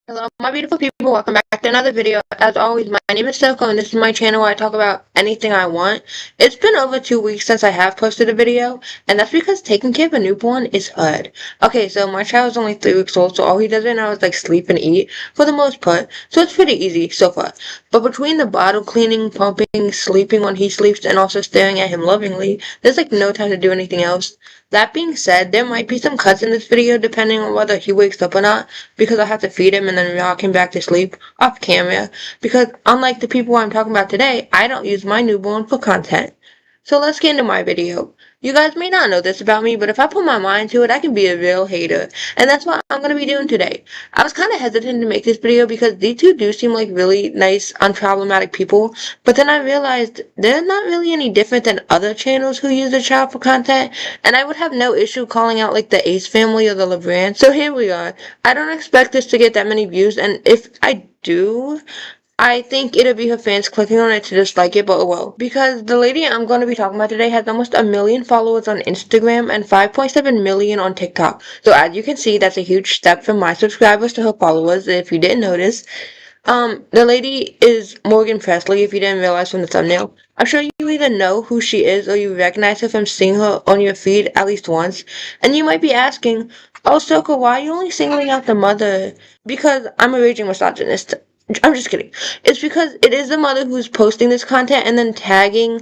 Hello, my beautiful people. Welcome back to another video. As always, my name is Soko, and this is my channel where I talk about anything I want. It's been over 2 weeks since I have posted a video, and that's because taking care of a newborn is hard. Okay, so my child is only 3 weeks old, so all he does right now is like sleep and eat for the most part, so it's pretty easy so far. But between the bottle cleaning, pumping, sleeping when he sleeps, and also staring at him lovingly, there's like no time to do anything else. That being said, there might be some cuts in this video depending on whether he wakes up or not, because I have to feed him and then rock him back to sleep off camera, because unlike the people I'm talking about today, I don't use my newborn for content. So let's get into my video. You guys may not know this about me, but if I put my mind to it, I can be a real hater. And that's what I'm going to be doing today. I was kind of hesitant to make this video because these two do seem like really nice, unproblematic people. But then I realized they're not really any different than other channels who use their child for content. And I would have no issue calling out like the Ace family or the LeBrand. So here we are. I don't expect this to get that many views. And if I do, I think it'll be her fans clicking on it to dislike it, but well. Because the lady I'm going to be talking about today has almost 1 million followers on Instagram and 5.7 million on TikTok. So as you can see, that's a huge step from my subscribers to her followers, if you didn't notice. The lady is Morgan Presley, if you didn't realize from the thumbnail. I'm sure you either know who she is or you recognize her from seeing her on your feed at least once. And you might be asking, oh, Soko, why are you only singling out the mother? Because I'm a raging misogynist. I'm just kidding. It's because it is the mother who's posting this content and then tagging,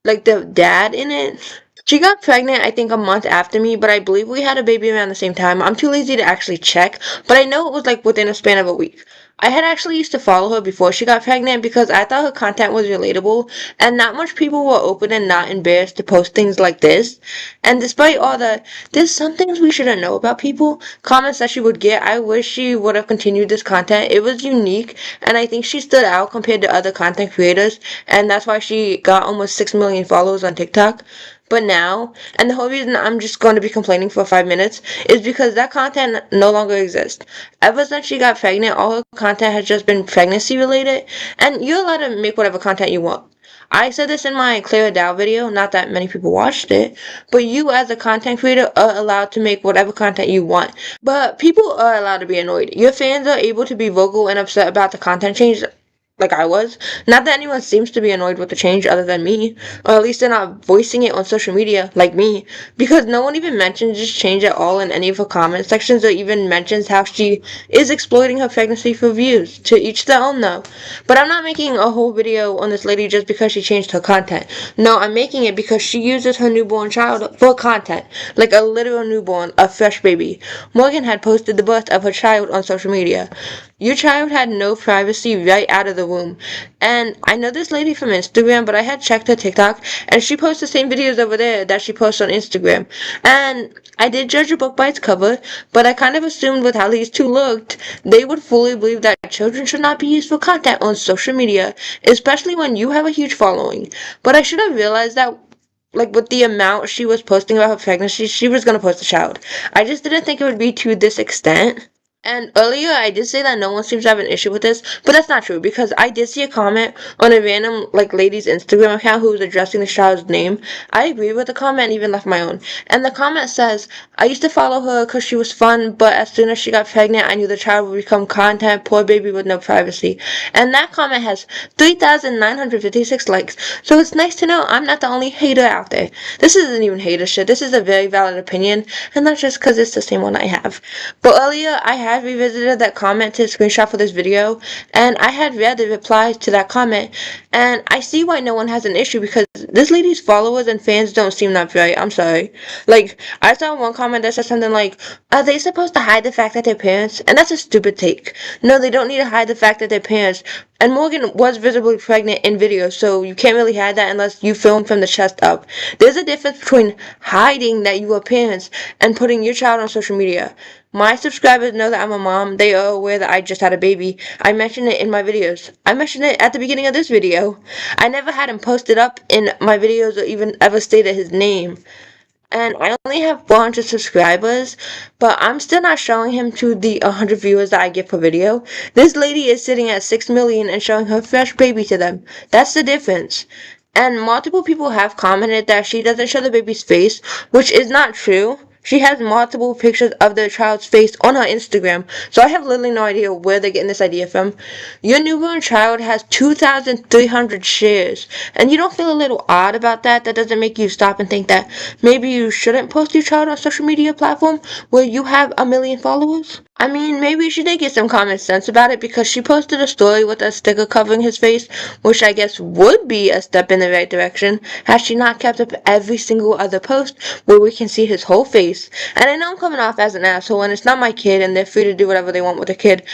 like, the dad in it. She got pregnant, I think, a month after me, but I believe we had a baby around the same time. I'm too lazy to actually check, but I know it was, like, within a span of a week. I had actually used to follow her before she got pregnant because I thought her content was relatable, and not much people were open and not embarrassed to post things like this. And despite all that, there's some things we shouldn't know about people. Comments that she would get, I wish she would have continued this content. It was unique, and I think she stood out compared to other content creators, and that's why she got almost 6 million followers on TikTok. But now, and the whole reason I'm just going to be complaining for 5 minutes, is because that content no longer exists. Ever since she got pregnant, all her content has just been pregnancy related, and you're allowed to make whatever content you want. I said this in my Clear Dow video, not that many people watched it, but you as a content creator are allowed to make whatever content you want. But people are allowed to be annoyed. Your fans are able to be vocal and upset about the content change, like I was. Not that anyone seems to be annoyed with the change other than me, or at least they're not voicing it on social media like me, because no one even mentions this change at all in any of her comment sections or even mentions how she is exploiting her pregnancy for views. To each their own though. But I'm not making a whole video on this lady just because she changed her content. No, I'm making it because she uses her newborn child for content, like a literal newborn, a fresh baby. Morgan had posted the birth of her child on social media. Your child had no privacy right out of the womb. And I know this lady from Instagram, but I had checked her TikTok, and she posts the same videos over there that she posts on Instagram. And I did judge a book by its cover, but I kind of assumed with how these two looked, they would fully believe that children should not be used for content on social media, especially when you have a huge following. But I should have realized that, like, with the amount she was posting about her pregnancy, she was going to post a child. I just didn't think it would be to this extent. And earlier I did say that no one seems to have an issue with this, but that's not true because I did see a comment on a random lady's Instagram account who was addressing the child's name. I agree with the comment and even left my own. And the comment says, I used to follow her because she was fun, but as soon as she got pregnant I knew the child would become content, poor baby with no privacy. And that comment has 3,956 likes, so it's nice to know I'm not the only hater out there. This isn't even hater shit, this is a very valid opinion, and not just because it's the same one I have. But earlier I had revisited that comment to screenshot for this video, and I had read the replies to that comment, and I see why no one has an issue because this lady's followers and fans don't seem that bright. I'm sorry. Like, I saw one comment that said something like, are they supposed to hide the fact that they're parents? And that's a stupid take. No, they don't need to hide the fact that they're parents. And Morgan was visibly pregnant in video, so you can't really hide that unless you film from the chest up. There's a difference between hiding that you are parents and putting your child on social media. My subscribers know that I'm a mom. They are aware that I just had a baby. I mentioned it in my videos. I mentioned it at the beginning of this video. I never had him posted up in my videos or even ever stated his name. And I only have 400 subscribers, but I'm still not showing him to the 100 viewers that I get per video. This lady is sitting at 6 million and showing her fresh baby to them. That's the difference. And multiple people have commented that she doesn't show the baby's face, which is not true. She has multiple pictures of their child's face on her Instagram, so I have literally no idea where they're getting this idea from. Your newborn child has 2,300 shares, and you don't feel a little odd about that? That doesn't make you stop and think that maybe you shouldn't post your child on social media platform where you have 1 million followers? I mean, maybe she did get some common sense about it because she posted a story with a sticker covering his face, which I guess would be a step in the right direction had she not kept up every single other post where we can see his whole face. And I know I'm coming off as an asshole and it's not my kid and they're free to do whatever they want with their kid,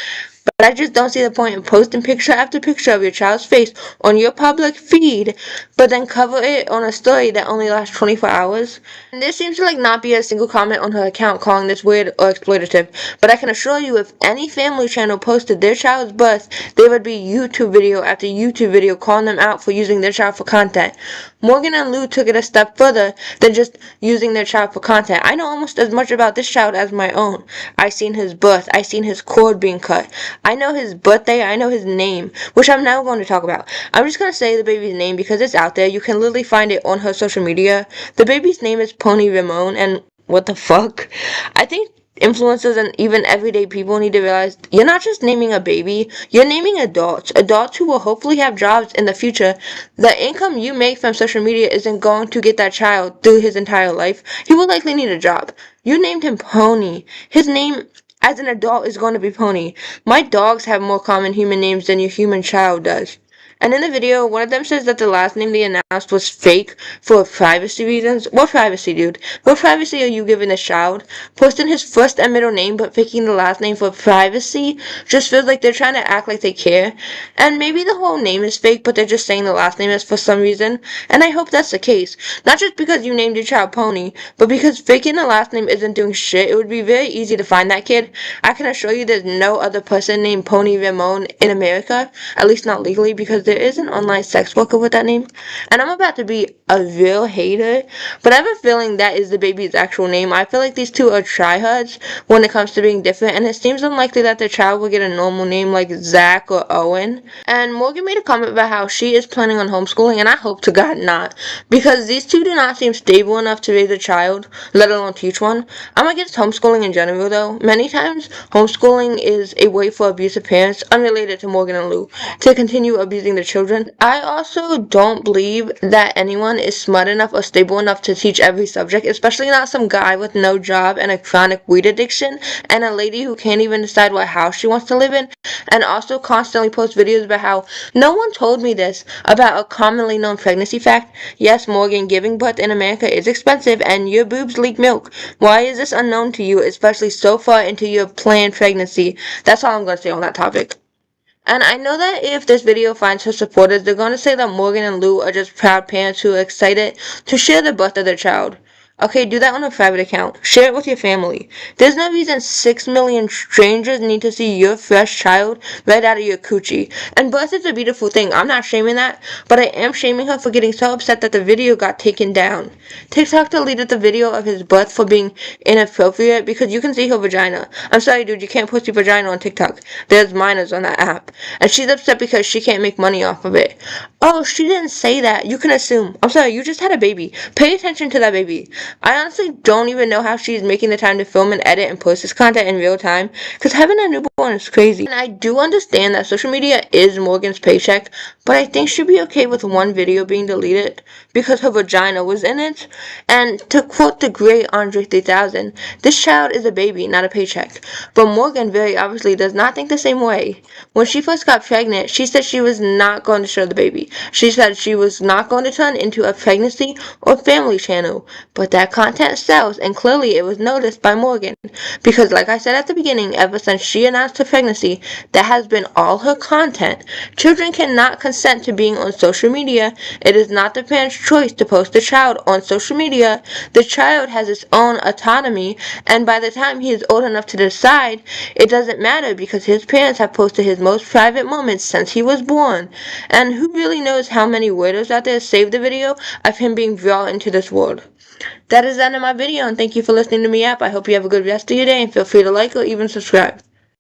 but I just don't see the point in posting picture after picture of your child's face on your public feed, but then cover it on a story that only lasts 24 hours. And there seems to not be a single comment on her account calling this weird or exploitative, but I can assure you if any family channel posted their child's birth, there would be YouTube video after YouTube video calling them out for using their child for content. Morgan and Lou took it a step further than just using their child for content. I know almost as much about this child as my own. I seen his birth. I seen his cord being cut. I know his birthday. I know his name, which I'm now going to talk about. I'm just going to say the baby's name because it's out there. You can literally find it on her social media. The baby's name is Pony Ramon, and what the fuck? I think influencers and even everyday people need to realize you're not just naming a baby, you're naming adults who will hopefully have jobs in the future. The income you make from social media isn't going to get that child through his entire life. He will likely need a job. You named him Pony. His name as an adult is going to be Pony. My dogs have more common human names than your human child does. And in the video, one of them says that the last name they announced was fake for privacy reasons. What privacy, dude? What privacy are you giving this child? Posting his first and middle name but faking the last name for privacy just feels like they're trying to act like they care. And maybe the whole name is fake, but they're just saying the last name is for some reason. And I hope that's the case. Not just because you named your child Pony, but because faking the last name isn't doing shit. It would be very easy to find that kid. I can assure you there's no other person named Pony Ramon in America, at least not legally, because there is an online sex worker with that name. And I'm about to be a real hater, but I have a feeling that is the baby's actual name. I feel like these two are tryhards when it comes to being different, and it seems unlikely that their child will get a normal name like Zach or Owen. And Morgan made a comment about how she is planning on homeschooling, and I hope to God not, because these two do not seem stable enough to raise a child, let alone teach one. I'm against homeschooling in general though. Many times, homeschooling is a way for abusive parents, unrelated to Morgan and Lou, to continue abusing their children. I also don't believe that anyone is smart enough or stable enough to teach every subject, especially not some guy with no job and a chronic weed addiction, and a lady who can't even decide what house she wants to live in, and also constantly post videos about how no one told me this about a commonly known pregnancy fact. Yes, Morgan, giving birth in America is expensive and your boobs leak milk. Why is this unknown to you, especially so far into your planned pregnancy? That's all I'm going to say on that topic. And I know that if this video finds her supporters, they're going to say that Morgan and Lou are just proud parents who are excited to share the birth of their child. Okay, do that on a private account. Share it with your family. There's no reason 6 million strangers need to see your fresh child right out of your coochie. And birth is a beautiful thing. I'm not shaming that, but I am shaming her for getting so upset that the video got taken down. TikTok deleted the video of his birth for being inappropriate because you can see her vagina. I'm sorry, dude, you can't post your vagina on TikTok. There's minors on that app. And she's upset because she can't make money off of it. Oh, she didn't say that. You can assume. I'm sorry, you just had a baby. Pay attention to that baby. I honestly don't even know how she's making the time to film and edit and post this content in real time, because having a newborn is crazy. And I do understand that social media is Morgan's paycheck, but I think she'd be okay with one video being deleted because her vagina was in it. And to quote the great Andre 3000, this child is a baby, not a paycheck. But Morgan very obviously does not think the same way. When she first got pregnant, she said she was not going to show the baby. She said she was not going to turn into a pregnancy or family channel, but that content sells, and clearly it was noticed by Morgan, because like I said at the beginning, ever since she announced her pregnancy, that has been all her content. Children cannot consent to being on social media. It is not the parent's choice to post the child on social media. The child has its own autonomy, and by the time he is old enough to decide, it doesn't matter because his parents have posted his most private moments since he was born. And who really knows how many weirdos out there saved the video of him being brought into this world. That is the end of my video, and thank you for listening to me up. I hope you have a good rest of your day, and feel free to like or even subscribe.